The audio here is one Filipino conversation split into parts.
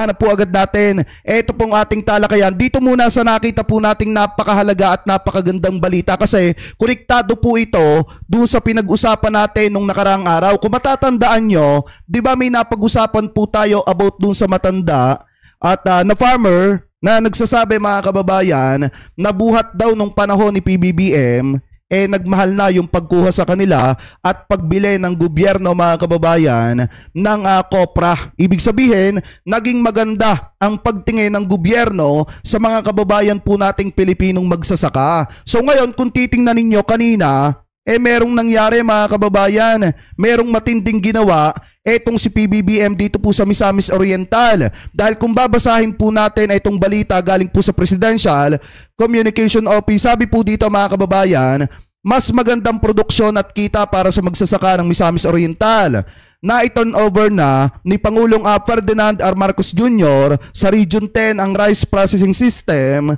umpisahan na po agad natin. Ito pong ating talakayan. Dito muna sa nakita po nating napakahalaga at napakagandang balita kasi konektado po ito doon sa pinag-usapan natin nung nakaraang araw. Kung matatandaan nyo, di ba may napag-usapan po tayo about doon sa matanda at na farmer na nagsasabi mga kababayan na buhat daw nung panahon ni PBBM nagmahal na yung pagkuha sa kanila at pagbili ng gobyerno mga kababayan ng kopra. Ibig sabihin, naging maganda ang pagtingin ng gobyerno sa mga kababayan po nating Pilipinong magsasaka. So ngayon, kung titingnan ninyo kanina, merong nangyari mga kababayan, merong matinding ginawa etong si PBBM dito po sa Misamis Oriental. Dahil kung babasahin po natin itong balita galing po sa Presidential Communication Office, sabi po dito mga kababayan, mas magandang produksyon at kita para sa magsasaka ng Misamis Oriental na i-turn over na ni Pangulong Ferdinand R. Marcos Jr. sa Region 10 ang rice processing system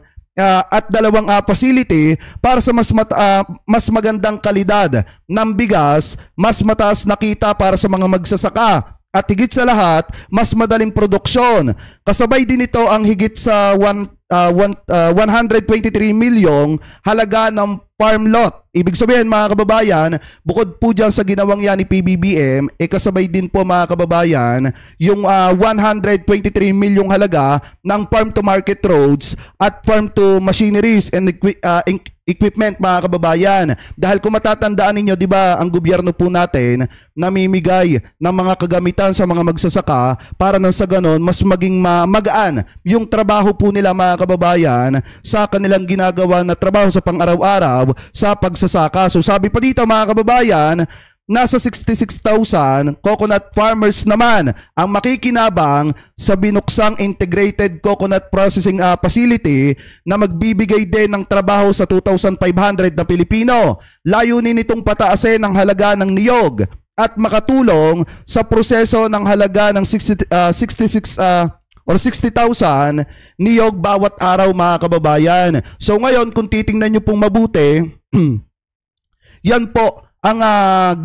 at dalawang facility para sa mas magandang kalidad ng bigas, mas mataas na kita para sa mga magsasaka. At higit sa lahat, mas madaling produksyon. Kasabay din ito ang higit sa 123 milyong halaga ng farm lot. Ibig sabihin mga kababayan, bukod po dyan sa ginawang yan ni PBBM, kasabay din po mga kababayan yung 123 milyong halaga ng farm to market roads at farm to machineries and equipment mga kababayan. Dahil kung matatandaan ninyo, di ba ang gobyerno po natin namimigay ng mga kagamitan sa mga magsasaka para nang sa ganon mas maging magaan yung trabaho po nila mga kababayan sa kanilang ginagawa na trabaho sa pang-araw-araw sa pagsasaka. So sabi pa dito mga kababayan, nasa 66,000 coconut farmers naman ang makikinabang sa binuksang integrated coconut processing facility na magbibigay din ng trabaho sa 2,500 na Pilipino. Layunin nitong pataasin ang halaga ng niyog at makatulong sa proseso ng halaga ng 60,000 niyog bawat araw mga kababayan. So ngayon kung titingnan nyo pong mabuti, yan po ang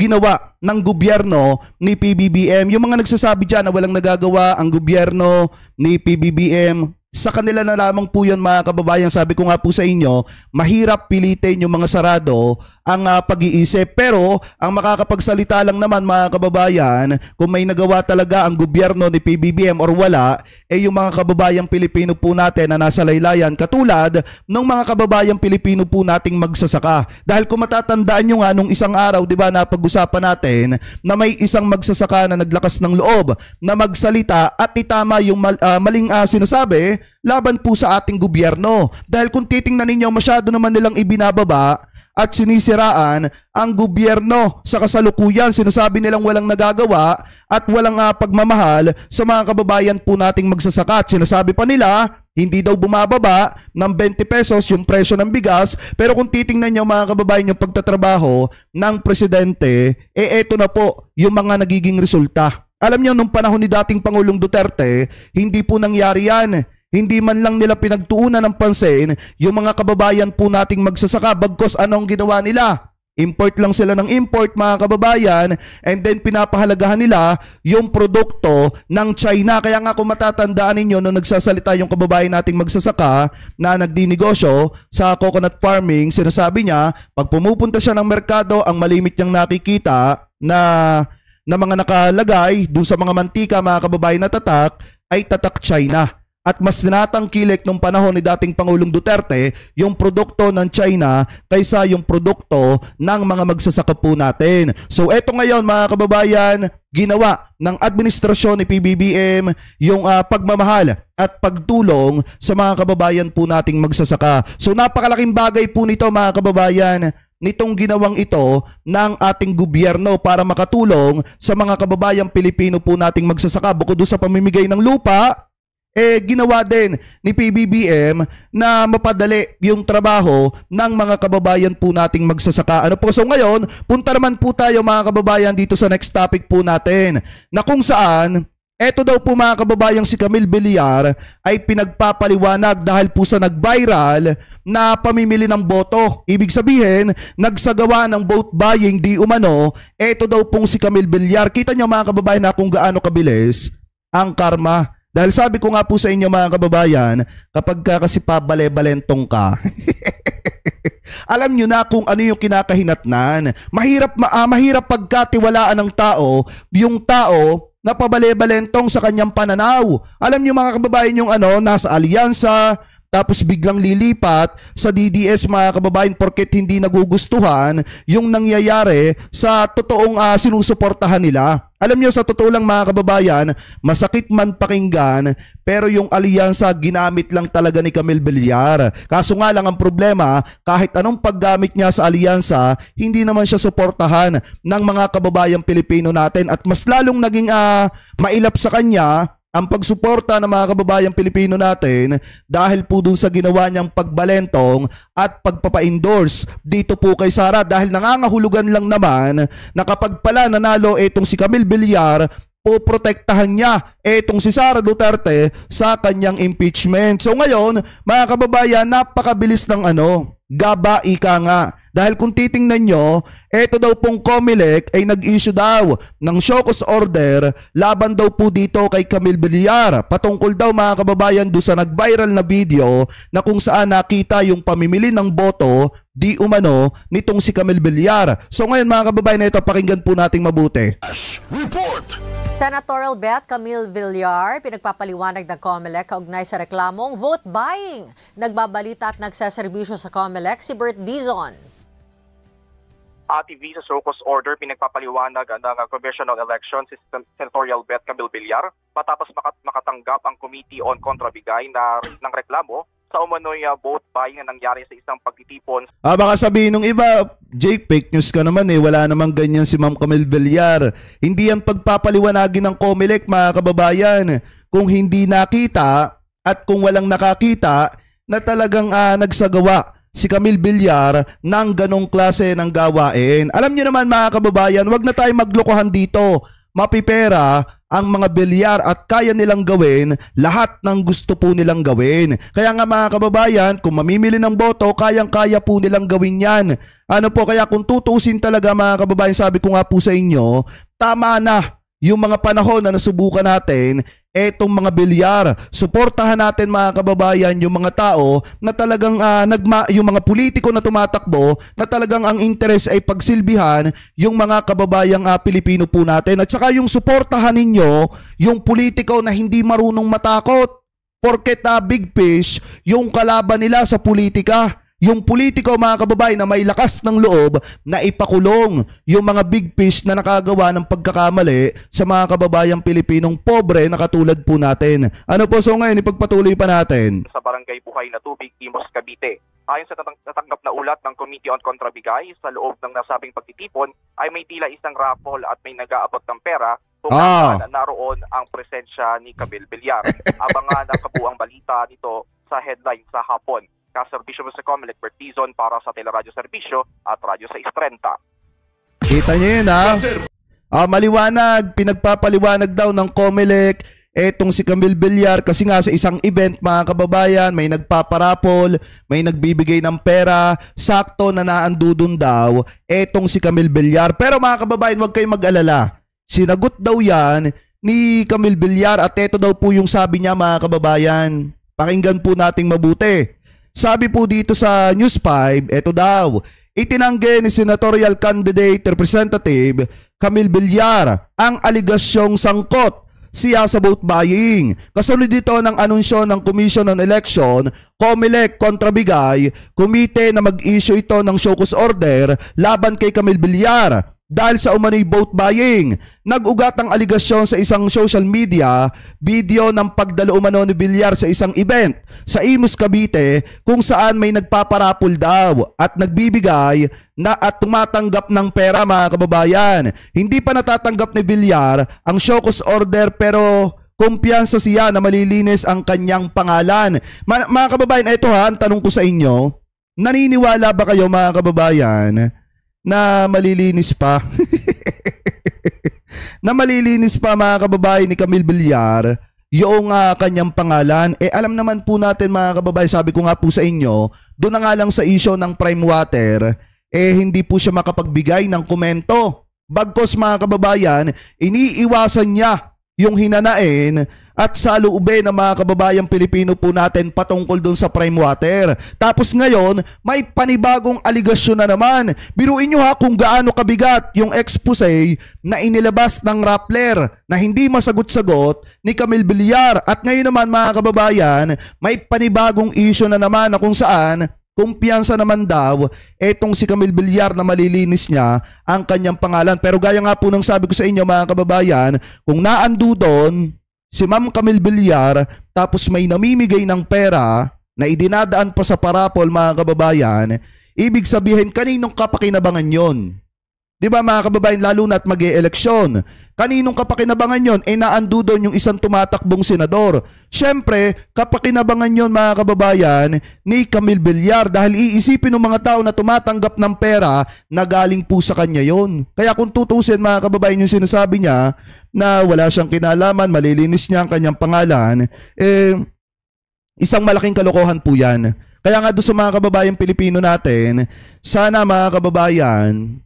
ginawa ng gobyerno ni PBBM. Yung mga nagsasabi dyan na walang nagagawa ang gobyerno ni PBBM, sa kanila na lamang po yun mga kababayan. Sabi ko nga po sa inyo, mahirap pilitin yung mga sarado ang pag-iisip. Pero ang makakapagsalita lang naman mga kababayan, kung may nagawa talaga ang gobyerno ni PBBM or wala, yung mga kababayang Pilipino po natin na nasa laylayan, katulad ng mga kababayang Pilipino po nating magsasaka. Dahil kung matatandaan nyo nga nung isang araw, di ba, napag-usapan natin na may isang magsasaka na naglakas ng loob na magsalita at itama yung maling sinasabi laban po sa ating gobyerno. Dahil kung titingnan ninyo, masyado naman nilang ibinababa at sinisiraan ang gobyerno sa kasalukuyan. Sinasabi nilang walang nagagawa at walang pagmamahal sa mga kababayan po nating magsasaka. Sinasabi pa nila, hindi daw bumababa ng 20 pesos yung presyo ng bigas. Pero kung titingnan nyo mga kababayan yung pagtatrabaho ng presidente, eto na po yung mga nagiging resulta. Alam nyo, nung panahon ni dating Pangulong Duterte, hindi po nangyari yan. Hindi man lang nila pinagtuunan ng pansin yung mga kababayan po nating magsasaka. Bagkos anong ginawa nila? Import lang sila ng import mga kababayan, and then pinapahalagahan nila yung produkto ng China. Kaya nga kung matatandaan ninyo nung nagsasalita yung kababayan nating magsasaka na nagdinegosyo sa coconut farming, sinasabi niya pag pumupunta siya ng merkado, ang malimit niyang nakikita na mga nakalagay doon sa mga mantika mga kababayan na tatak ay tatak China. At mas tinatangkilik nung panahon ni dating Pangulong Duterte yung produkto ng China kaysa yung produkto ng mga magsasaka po natin. So eto ngayon mga kababayan, ginawa ng administrasyon ni PBBM yung pagmamahal at pagtulong sa mga kababayan po nating magsasaka. So napakalaking bagay po nito mga kababayan, nitong ginawang ito ng ating gobyerno para makatulong sa mga kababayang Pilipino po nating magsasaka. Bukod doon sa pamimigay ng lupa, ginawa din ni PBBM na mapadali yung trabaho ng mga kababayan po nating magsasaka. Ano po? So ngayon, punta naman po tayo mga kababayan dito sa next topic po natin, na kung saan eto daw po mga kababayang si Camille Villar ay pinagpapaliwanag dahil po sa nag-viral na pamimili ng boto. Ibig sabihin, nagsagawa ng vote buying di umano. Eto daw pong si Camille Villar. Kita nyo mga kababayan na kung gaano kabilis ang karma Dahil sabi ko nga po sa inyo mga kababayan, kapag ka kasi pabale-balentong ka, alam nyo na kung ano yung kinakahinatnan. Mahirap pagkatiwalaan ng tao, yung tao na pabale-balentong sa kanyang pananaw. Alam nyo mga kababayan yung nasa alyansa, tapos biglang lilipat sa DDS mga kababayan porket hindi nagugustuhan yung nangyayari sa totoong sinusuportahan nila. Alam niyo sa totoo lang mga kababayan, masakit man pakinggan pero yung alyansa ginamit lang talaga ni Camille Villar. Kaso nga lang ang problema, kahit anong paggamit niya sa alyansa, hindi naman siya suportahan ng mga kababayang Pilipino natin at mas lalong naging mailap sa kanya ang pagsuporta ng mga kababayang Pilipino natin dahil po dun sa ginawa niyang pagbalentong at pagpapa-endorse dito po kay Sara dahil nangangahulugan lang naman na kapag pala nanalo itong si Camille Villar, poprotektahan niya etong si Sara Duterte sa kanyang impeachment. So ngayon, mga kababayan, napakabilis ng gaba ika nga. Dahil kung titingnan nyo, eto daw pong COMELEC ay nag-issue daw ng show cause order laban daw po dito kay Camille Villar. Patungkol daw mga kababayan doon sa nag-viral na video na kung saan nakita yung pamimili ng boto di umano nitong si Camille Villar. So ngayon mga kababayan, ito pakinggan po nating mabuti. Report! Senatorial bet Camille Villar, pinagpapaliwanag ng COMELEC kaugnay sa reklamong vote buying. Nagbabalita at nagsaserbisyo sa COMELEC si Bert Dizon. TV sa show cause order, pinagpapaliwanag ng Commission on Elections si Senatorial bet Camille Villar matapos makatanggap ang Committee on Contrabigay ng reklamo sa umano'y vote buying na nangyari sa isang pagtitipon. Baka sabihin nung iba, Jake, fake news ka naman wala namang ganyan si Ma'am Camille Villar. Hindi yan pagpapaliwanagin ng COMELEC mga kababayan. Kung hindi nakita at kung walang nakakita na talagang nagsagawa si Camille Villar ng ganong klase ng gawain. Alam niyo naman mga kababayan, wag na tayo maglokohan dito. Mapipera ang mga Villar at kaya nilang gawin lahat ng gusto po nilang gawin. Kaya nga mga kababayan, kung mamimili ng boto, kayang-kaya po nilang gawin yan. Kaya kung tutusin talaga mga kababayan, sabi ko nga po sa inyo, tama na yung mga panahon na nasubukan natin etong mga Villar. Suportahan natin mga kababayan yung mga tao na talagang yung mga politiko na tumatakbo na talagang ang interes ay pagsilbihan yung mga kababayang Pilipino po natin. At saka yung suportahan ninyo yung politiko na hindi marunong matakot. Porket big fish yung kalaban nila sa politika. Yung politiko mga kababayan na may lakas ng loob na ipakulong yung mga big fish na nakagawa ng pagkakamali sa mga kababayang Pilipinong pobre na katulad po natin. So ngayon ipagpatuloy pa natin. Sa Barangay Buhay na Tubig, Imos, Cavite. Ayon sa natanggap na ulat ng Committee on Contrabigay, sa loob ng nasabing pagtitipon ay may tila isang raffle at may nag-aabot ng pera kung naroon ang presensya ni Camille Villar. Abangan ang kabuang balita nito sa headline sa hapon. Kaserbisyo mo sa COMELEC, Bert Dizon para sa Teleradyo Serbisyo at Radyo 630. Kita nyo yun maliwanag, pinagpapaliwanag daw ng COMELEC etong si Camille Villar kasi nga sa isang event mga kababayan, may nagpaparapol, may nagbibigay ng pera, sakto na naandudun daw etong si Camille Villar. Pero mga kababayan, huwag kayong mag-alala. Sinagot daw yan ni Camille Villar at eto daw po yung sabi niya mga kababayan. Pakinggan po nating mabuti. Sabi po dito sa News 5, eto daw, itinanggi ni Senatorial Candidate Representative Camille Villar ang aligasyong sangkot siya sa vote buying. Kasunod dito ng anunsyo ng Commission on Election, COMELEC Contrabigay, komite na mag-issue ito ng show cause order laban kay Camille Villar. Dahil sa umano'y vote buying, nag-ugat ang aligasyon sa isang social media video ng pagdalo umano ni Villar sa isang event sa Imos, Cavite kung saan may nagpaparapol daw at nagbibigay na at tumatanggap ng pera mga kababayan. Hindi pa natatanggap ni Villar ang show cause order pero kumpiyansa siya na malilinis ang kanyang pangalan. Mga kababayan, ito ang tanong ko sa inyo, naniniwala ba kayo mga kababayan na malilinis pa? Na malilinis pa mga kababayan ni Camille Villar yung kanyang pangalan? Alam naman po natin mga kababayan, sabi ko nga po sa inyo, doon na nga lang sa issue ng Prime Water, hindi po siya makapagbigay ng komento. Bagkos mga kababayan, iniiwasan niya yung hinanain at saloobin ng mga kababayang Pilipino po natin patungkol dun sa prime water. Tapos ngayon, may panibagong aligasyon na naman. Biruin nyo ha kung gaano kabigat yung expose na inilabas ng Rappler na hindi masagot-sagot ni Camille Villar. At ngayon naman mga kababayan, may panibagong issue na naman na kung saan kumpiyansa naman daw etong si Camille Villar na malilinis niya ang kanyang pangalan. Pero gaya nga po ng sabi ko sa inyo mga kababayan, kung naando doon si Ma'am Camille Villar tapos may namimigay ng pera na idinadaan pa sa parapol mga kababayan, ibig sabihin kaninong kapakinabangan yon? Di ba mga kababayan, lalo na't mag-e-eleksyon? Kaninong kapakinabangan yon? Naando doon yung isang tumatakbong senador. Siyempre, kapakinabangan yon mga kababayan ni Camille Villar dahil iisipin ng mga tao na tumatanggap ng pera na galing po sa kanya yon. Kaya kung tutusin mga kababayan yung sinasabi niya na wala siyang kinalaman, malilinis niya ang kanyang pangalan, isang malaking kalokohan po yan. Kaya nga doon sa mga kababayang Pilipino natin, sana mga kababayan,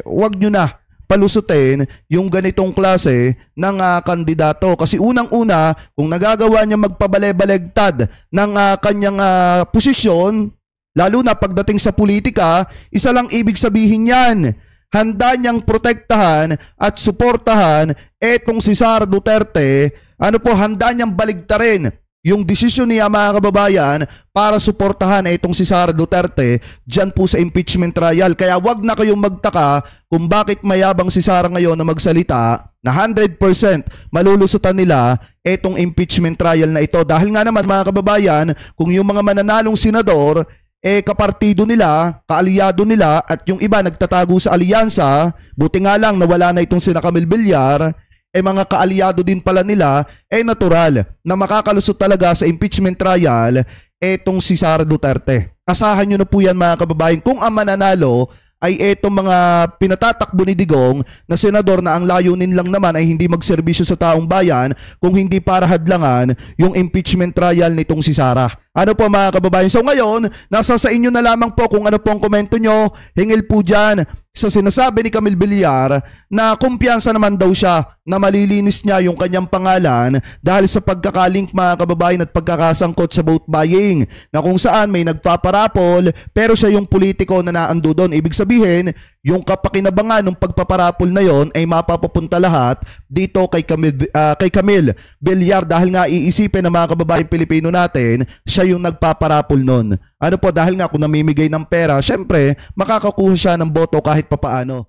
wag nyo na palusutin yung ganitong klase ng kandidato. Kasi unang-una, kung nagagawa niya magpabale-balegtad ng kanyang posisyon, lalo na pagdating sa politika, isa lang ibig sabihin yan. Handa niyang protektahan at suportahan etong si Sara Duterte. Handa niyang baligtarin yung desisyon niya mga kababayan para suportahan itong si Sara Duterte dyan po sa impeachment trial. Kaya wag na kayong magtaka kung bakit mayabang si Sara ngayon na magsalita na 100% malulusutan nila itong impeachment trial na ito. Dahil nga naman mga kababayan, kung yung mga mananalong senador, kapartido nila, kaalyado nila at yung iba nagtatago sa alyansa, buti nga lang nawala na itong sina Camille Villar, mga kaalyado din pala nila, natural na makakalusot talaga sa impeachment trial etong si Sara Duterte. Asahan nyo na po yan mga kababayan kung ang mananalo ay etong mga pinatatakbo ni Digong na senador na ang layunin lang naman ay hindi magserbisyo sa taong bayan kung hindi para hadlangan yung impeachment trial nitong si Sara. Ano po mga kababayan? So ngayon, nasa sa inyo na lamang po kung ano po ang komento nyo. Hingil po dyan sa sinasabi ni Camille Villar na kumpiyansa naman daw siya na malilinis niya yung kanyang pangalan dahil sa pagkakalink mga kababayan at pagkakasangkot sa vote buying na kung saan may nagpaparapol pero siya yung politiko na naando doon. Ibig sabihin, yung kapakinabangan ng pagpaparapol na yon ay mapapapunta lahat dito kay Camille Villar dahil nga iisipin ng mga kababayan Pilipino natin, siya yung nagpaparapol nun. Dahil nga kung namimigay ng pera, syempre makakakuha siya ng boto kahit papaano.